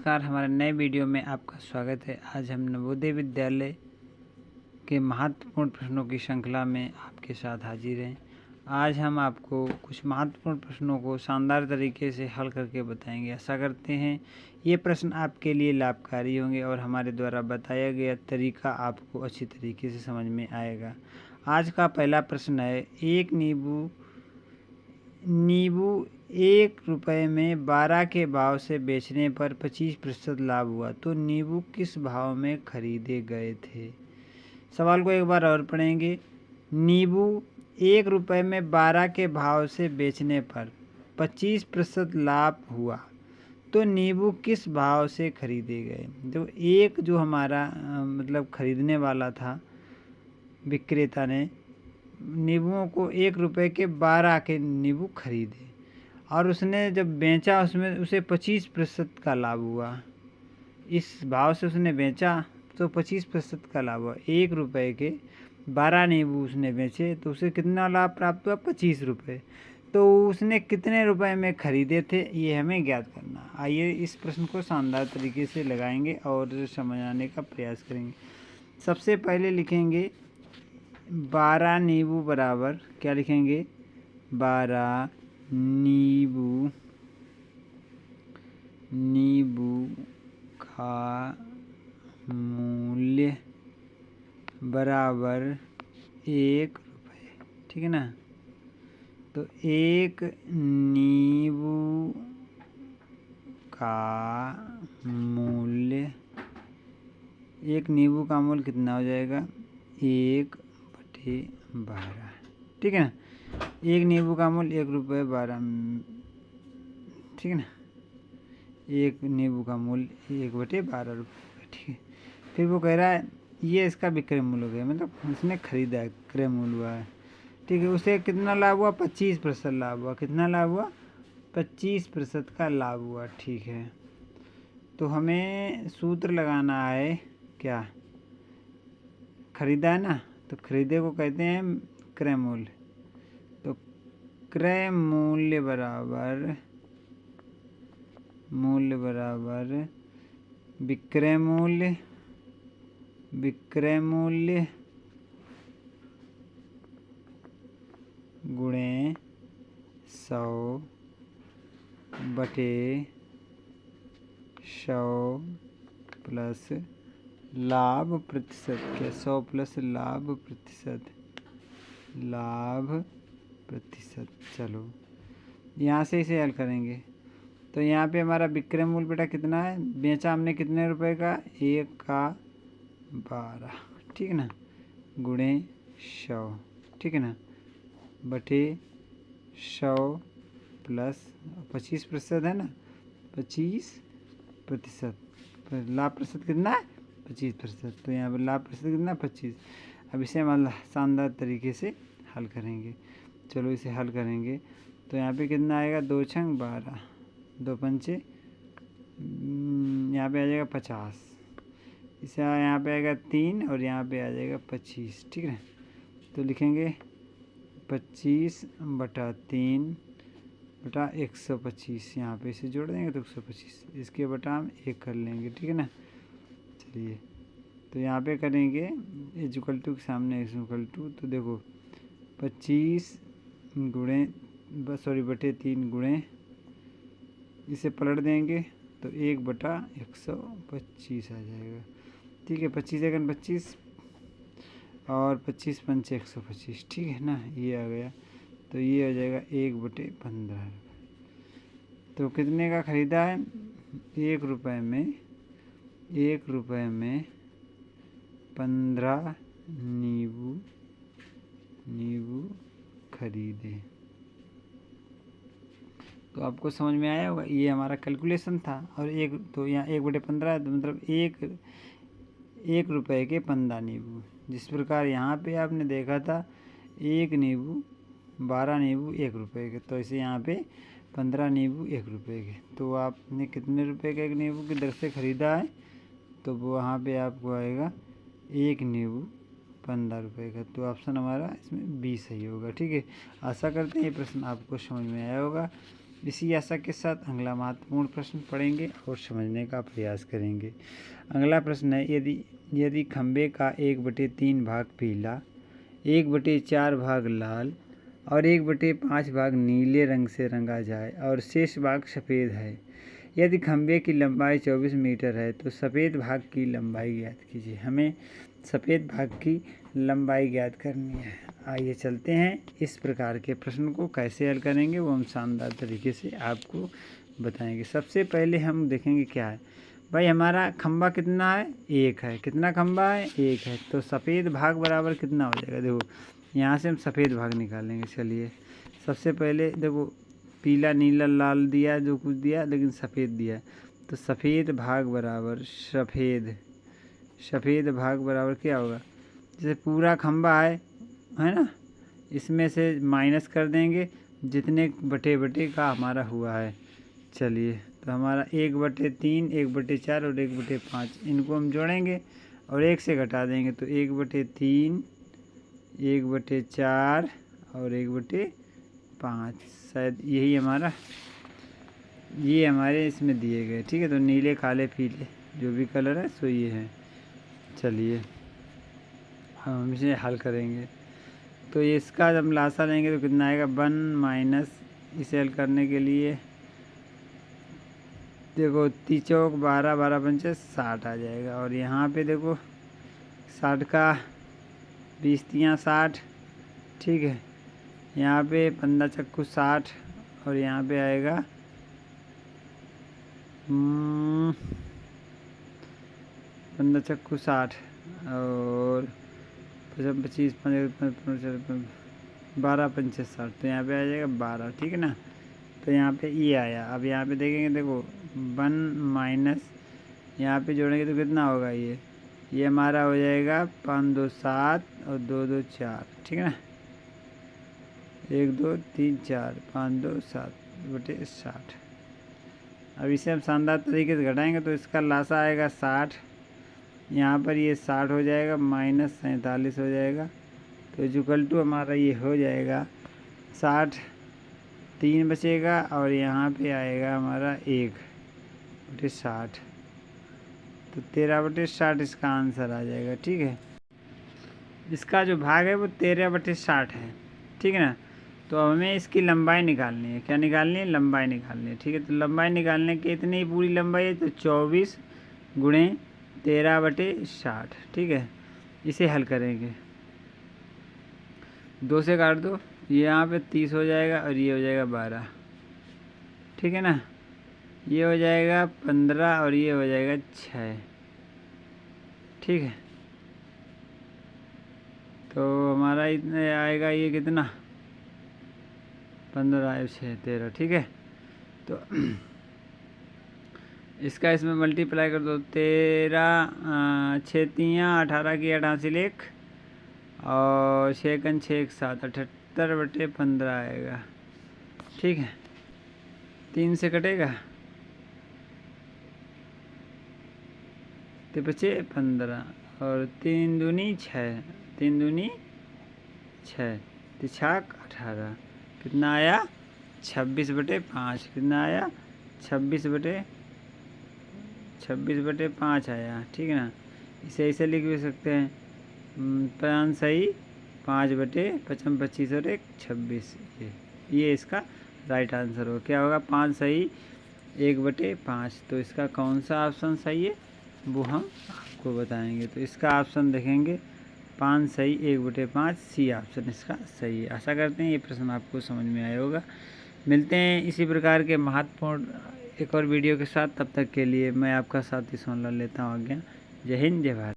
नमस्कार, हमारे नए वीडियो में आपका स्वागत है। आज हम नवोदय विद्यालय के महत्वपूर्ण प्रश्नों की श्रृंखला में आपके साथ हाजिर हैं। आज हम आपको कुछ महत्वपूर्ण प्रश्नों को शानदार तरीके से हल करके बताएंगे। आशा करते हैं ये प्रश्न आपके लिए लाभकारी होंगे और हमारे द्वारा बताया गया तरीका आपको अच्छी तरीके से समझ में आएगा। आज का पहला प्रश्न है, एक नींबू 1 रुपये में 12 के भाव से बेचने पर 25% लाभ हुआ तो नींबू किस भाव में खरीदे गए थे। सवाल को एक बार और पढ़ेंगे। नींबू 1 रुपये में 12 के भाव से बेचने पर 25% लाभ हुआ तो नींबू किस भाव से खरीदे गए। तो एक जो हमारा मतलब खरीदने वाला था, विक्रेता ने नींबुओं को 1 रुपये के 12 के नींबू खरीदे और उसने जब बेचा उसमें उसे 25% का लाभ हुआ। इस भाव से उसने बेचा तो 25% का लाभ हुआ। 1 रुपये के 12 नींबू उसने बेचे तो उसे कितना लाभ प्राप्त हुआ, 25 रुपये। तो उसने कितने रुपए में खरीदे थे ये हमें ज्ञात करना। आइए इस प्रश्न को शानदार तरीके से लगाएंगे और समझाने का प्रयास करेंगे। सबसे पहले लिखेंगे 12 नींबू बराबर क्या लिखेंगे, 12 नींबू का मूल्य बराबर 1 रुपये। ठीक है ना। तो एक नींबू का मूल्य कितना हो जाएगा, 1/12। ठीक है ना। एक नींबू का मूल्य 1 रुपये 12, ठीक है ना। एक नींबू का मूल्य 1/12 रुपये। ठीक है। फिर वो कह रहा है ये इसका विक्रय मूल्य हो गया, मतलब उसने खरीदा है, क्रय मूल्य हुआ है। ठीक है। उसे कितना लाभ हुआ, 25% लाभ हुआ। कितना लाभ हुआ, 25% का लाभ हुआ। ठीक है। तो हमें सूत्र लगाना है क्या, खरीदा है ना, तो खरीदे को कहते हैं क्रय मूल्य। तो क्रय मूल्य बराबर विक्रय मूल्य गुणे 100/100 प्लस लाभ प्रतिशत। क्या, 100 प्लस लाभ प्रतिशत। चलो यहाँ से इसे हल करेंगे। तो यहाँ पे हमारा विक्रय मूल्य बेटा कितना है, बेचा हमने कितने रुपए का, 1/12। ठीक है ना, गुणे 100। ठीक है ना, बटे 100 प्लस 25% है ना, 25%। लाभ प्रतिशत कितना है, 25%। तो यहाँ पर लाभ प्रतिशत कितना, 25। अब इसे हम शानदार तरीके से हल करेंगे। चलो इसे हल करेंगे। तो यहाँ पे कितना आएगा, 2 छंग 12, 2 पंचे, यहाँ पे आ जाएगा 50। इसे यहाँ पे आएगा 3 और यहाँ पे आ जाएगा 25। ठीक है। तो लिखेंगे 25/3/125। यहाँ पे इसे जोड़ देंगे तो 125, इसके बटा हम 1 कर लेंगे। ठीक है ना। चलिए तो यहाँ पे करेंगे इक्वल टू के सामने इक्वल टू, तो देखो 25 गुणे बटे 3 गुणे, इसे पलट देंगे तो 1/125 आ जाएगा। ठीक है। 25 एकन 25 और 25 पंचे 125। ठीक है ना, ये आ गया। तो ये हो जाएगा 1/15। तो कितने का ख़रीदा है, 1 रुपये में 15 नींबू खरीदे। तो आपको समझ में आया होगा, ये हमारा कैलकुलेशन था। और तो यहाँ 1/15 तो मतलब 1 रुपये के 15 नींबू। जिस प्रकार यहाँ पे आपने देखा था 1 नींबू 12 नींबू 1 रुपये के, तो इसे यहाँ पे 15 नींबू 1 रुपये के। तो आपने कितने रुपए के 1 नींबू की दर से ख़रीदा है, तो वो वहाँ पे आपको आएगा 1 नींबू 15 रुपये का। तो ऑप्शन हमारा इसमें 20 सही होगा। ठीक है। आशा करते हैं ये प्रश्न आपको समझ में आया होगा। इसी आशा के साथ अगला महत्वपूर्ण प्रश्न पढ़ेंगे और समझने का प्रयास करेंगे। अगला प्रश्न है, यदि खंबे का 1/3 भाग पीला, 1/4 भाग लाल और 1/5 भाग नीले रंग से रंगा जाए और शेष भाग सफ़ेद है, यदि खंबे की लंबाई 24 मीटर है तो सफ़ेद भाग की लंबाई ज्ञात कीजिए। हमें सफ़ेद भाग की लंबाई ज्ञात करनी है। आइए चलते हैं, इस प्रकार के प्रश्न को कैसे हल करेंगे वो हम शानदार तरीके से आपको बताएंगे। सबसे पहले हम देखेंगे क्या है भाई, हमारा खंबा कितना है, 1 है। कितना खंबा है, 1 है। तो सफ़ेद भाग बराबर कितना हो जाएगा, देखो यहाँ से हम सफ़ेद भाग निकालेंगे। चलिए सबसे पहले देखो, पीला नीला लाल दिया, जो कुछ दिया, लेकिन सफ़ेद दिया, तो सफ़ेद भाग बराबर सफ़ेद भाग बराबर क्या होगा, जैसे पूरा खंबा है ना, इसमें से माइनस कर देंगे जितने बटे का हमारा हुआ है। चलिए तो हमारा 1/3, 1/4 और 1/5 इनको हम जोड़ेंगे और 1 से घटा देंगे, तो 1/3, 1/4 और 1/5, शायद यही ये हमारे इसमें दिए गए। ठीक है, तो नीले काले पीले जो भी कलर है सो ये है। चलिए हम इसे हल करेंगे, तो इसका जब लासा लेंगे तो कितना आएगा, 1 माइनस, इसे हल करने के लिए देखो 3 चौक 12, 12 पंचे 60 आ जाएगा। और यहाँ पे देखो 60 का 20 तियाँ 60, ठीक है। यहाँ पे 15 चक्कू 60 और यहाँ पे आएगा 15 चक्कू 60 और 25, 12 पंचे 60, तो यहाँ पे आ जाएगा 12। ठीक है ना, तो यहाँ पे ये आया। अब यहाँ पे देखेंगे, देखो 1 माइनस, यहाँ पे जोड़ेंगे तो कितना होगा, ये हमारा हो जाएगा 5 2 7 और 2 2 4। ठीक है ना, 1 2 3 4, 5 2 7/60। अब इसे हम शानदार तरीके से घटाएंगे तो इसका लासा आएगा 60, यहाँ पर ये 60 हो जाएगा, माइनस 47 हो जाएगा, तो इक्वल टू हमारा ये हो जाएगा 60, 3 बचेगा और यहाँ पे आएगा हमारा 1/60, तो 13/60 इसका आंसर आ जाएगा। ठीक है, इसका जो भाग है वो 13/60 है। ठीक है ना, तो हमें इसकी लंबाई निकालनी है। क्या निकालनी है, लंबाई निकालनी है। ठीक है, तो लंबाई निकालने की इतनी पूरी लंबाई है, तो 24 गुणे 13/60। ठीक है, इसे हल करेंगे, 2 से काट दो, ये यहाँ पे 30 हो जाएगा और ये हो जाएगा 12। ठीक है ना, ये हो जाएगा 15 और ये हो जाएगा 6। ठीक है, तो हमारा इतने आएगा, ये कितना, 15 6 13। ठीक है, तो इसका इसमें मल्टीप्लाई कर दो, 13 6 तियाँ 18 की 88 लेख और 6 6 7 78/15 आएगा। ठीक है, 3 से कटेगा तो बचे 15 और 3 दूनी 6, 3 दूनी 6, 3 18, कितना आया, 26/5। कितना आया, 26/5 आया। ठीक है ना, इसे ऐसे लिख भी सकते हैं, 5 सही 5/55, 25 और 1 26। ये इसका राइट आंसर होगा। क्या होगा, 5 सही 1/5। तो इसका कौन सा ऑप्शन सही है वो हम आपको बताएंगे। तो इसका ऑप्शन देखेंगे 5 सही 1/5, सी ऑप्शन इसका सही है। आशा करते हैं ये प्रश्न आपको समझ में आया होगा। मिलते हैं इसी प्रकार के महत्वपूर्ण एक और वीडियो के साथ, तब तक के लिए मैं आपका साथी सोनलाल लेता हूँ आज्ञा। जय हिंद, जय भारत।